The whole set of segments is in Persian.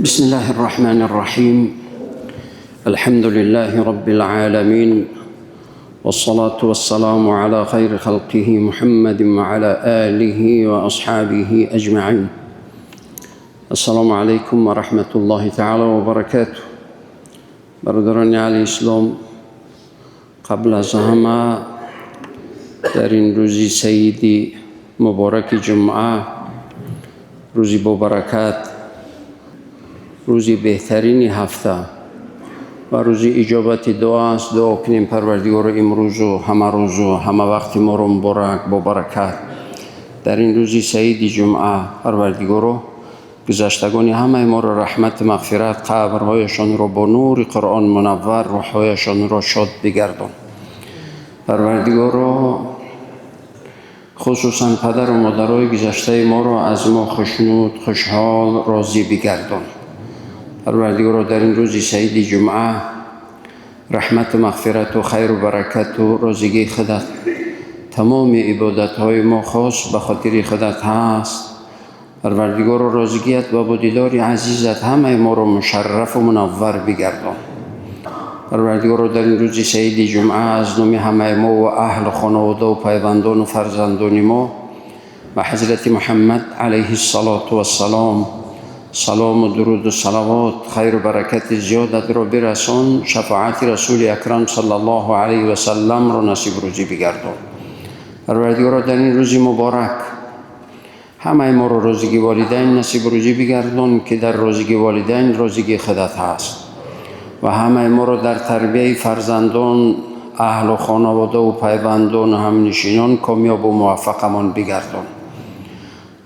بسم الله الرحمن الرحيم. الحمد لله رب العالمين، والصلاة والسلام على خير خلقه محمد وعلى آله وأصحابه أجمعين. السلام عليكم ورحمة الله تعالى وبركاته. برادران علی اسلام، قبل از همه در این روزی سیدی مبارک جمعه، روزی با برکت، روزی بهترین هفته و روزی اجابت دعا است. دعا کنیم پروردگار امروز و همه روز و همه وقت ما رو مبارک با برکت در این روزی سیدی جمعه پروردگار گذشتگان همه ما را رحمت مغفرت، قبرهایشان را با نور قرآن منور، روحهایشان را شاد بگردان. پروردگار خصوصا پدر و مادرای گذشته ما را از ما خوشنود، خوشحال، راضی بگردان. پروردگار در این روز سعید جمعه رحمت و مغفرت و خیر و برکت و رازگی خودت تمام عبادت های ما خاص به خاطر خودت هست. پروردگار رازگیت و با دیدار عزیزت همه ما را مشرف و منور بگردان. پروردگار در این روز سعید جمعه از نام همه ما و اهل و خانواده و پیوندان و فرزندان ما و حضرت محمد علیه السلام سلام و درود و صلوات، خیر و برکت زیادت را برسان. شفاعت رسول اکرم صلی الله علیه و سلم را نصیب روزی بگردان. پروردگار در این روز مبارک همه ما را رازگی والدین نصیب روزی بگردان که در رازگی والدین رازگی خودت هست و همه ما را در تربیت فرزندان، اهل و خانواده و پیوندان و همنشینان کامیاب و موفقمان بگردان.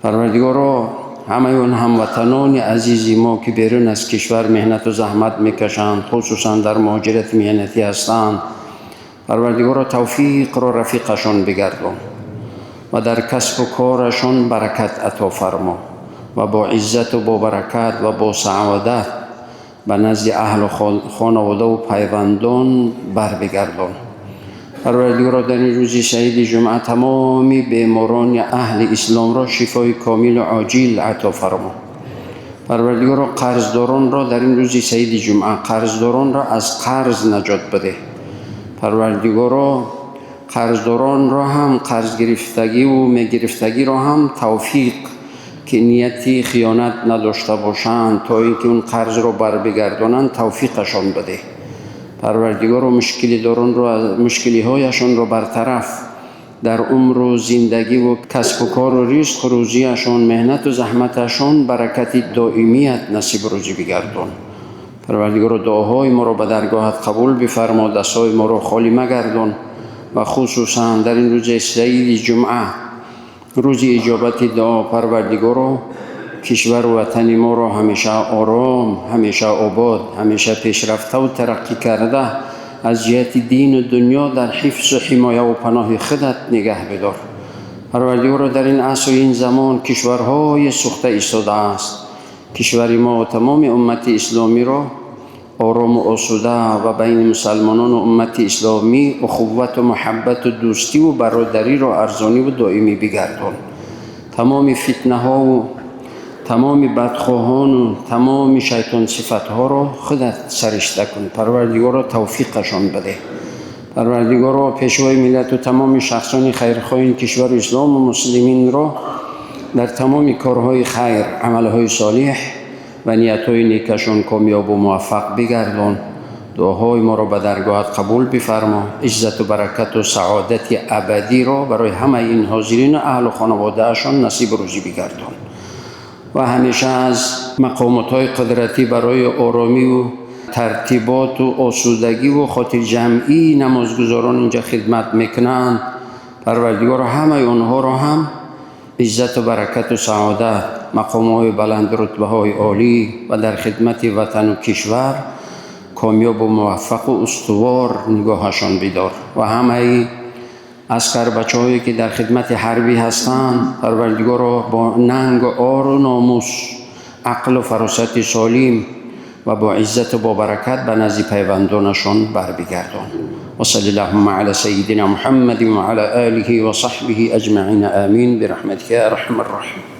پروردگار همه اون هموطنان عزیزی ما که بیرون از کشور مهنت و زحمت میکشند، خصوصا در مهاجرت مهنتی هستند، پروردگار توفیق را رفیقشان بگردان و در کسب و کارشان برکت عطا فرما و با عزت و با برکت و با سعادت به نزد اهل و خانواده و پیوندان بر بگردان. پروردگار در این روز سعید جمعه تمامی بیماران اهل اسلام را شفای کامل و عاجل عطا فرما. پروردگار قرضداران را در این روز سعید جمعه قرضداران را از قرض نجات بده. پروردگار قرضداران را هم قرض گرفتگی و میگرفتگی را هم توفیق که نیتی خیانت نداشته باشند تا اینکه اون قرض را بر بگردانند توفیقشان بده. پروردگار مشکلی هایشان را برطرف در عمر و زندگی و کسب و کار و رزق و روزیشان، مهنت و زحمتشان برکت دائمیت نصیب روزی بگردان. پروردگار دعاهای ما را به درگاهت قبول بفرما، دستای ما را خالی مگردان و خصوصا در این روز سعید جمعه، روز اجابت دعا، پروردگار کشور و وطن ما را همیشه آرام، همیشه آباد، همیشه پیشرفته و ترقی کرده از جهت دین و دنیا در حفظ و حمایه و پناه خودت نگه بدار. پروردگار در این عصر و این زمان کشورهای سوخته ایستاده است. کشور ما و تمام امت اسلامی را آرام و آسوده و بین مسلمانان و امت اسلامی اخوت و محبت و دوستی و برادری را ارزانی و دائمی بگردان. تمام فتنه ها و تمام بدخواهان و تمام شیطان صفت ها را خودت سرشته کن. پروردگار را توفیقشان بده. پروردگار را پیشوای ملت و تمام شخصان خیرخواه این کشور اسلام و مسلمین را در تمام کارهای خیر، عملهای صالح و نیتهای نیکشان کامیاب و موفق بگردان. دعاهای ما را به درگاهت قبول بفرما. عزت و برکت و سعادت ابدی را برای همه این حاضرین و اهل و خانواده اشان نصیب روزی بگردان و همیشه از مقامات قدرتی برای آرامی و ترتیبات و آسودگی و خاطر جمعی نمازگزاران اینجا خدمت میکنند. پروردگار همه اونها را هم عزت و برکت و سعادت، مقامات بلند رتبه های عالی و در خدمت وطن و کشور کامیاب و موفق و استوار نگاهشان بدار و همه عسکر بچه‌هایی که در خدمت حربی هستند، پروردگار را با ننگ و آر و ناموس، عقل و فراست سالم و با عزت و با برکت به نزد پیوندانشان بر بگردان. و صلی اللهم علی سیدنا محمد و علی آله و صحبه اجمعین. آمین برحمتک یا ارحم الراحمین.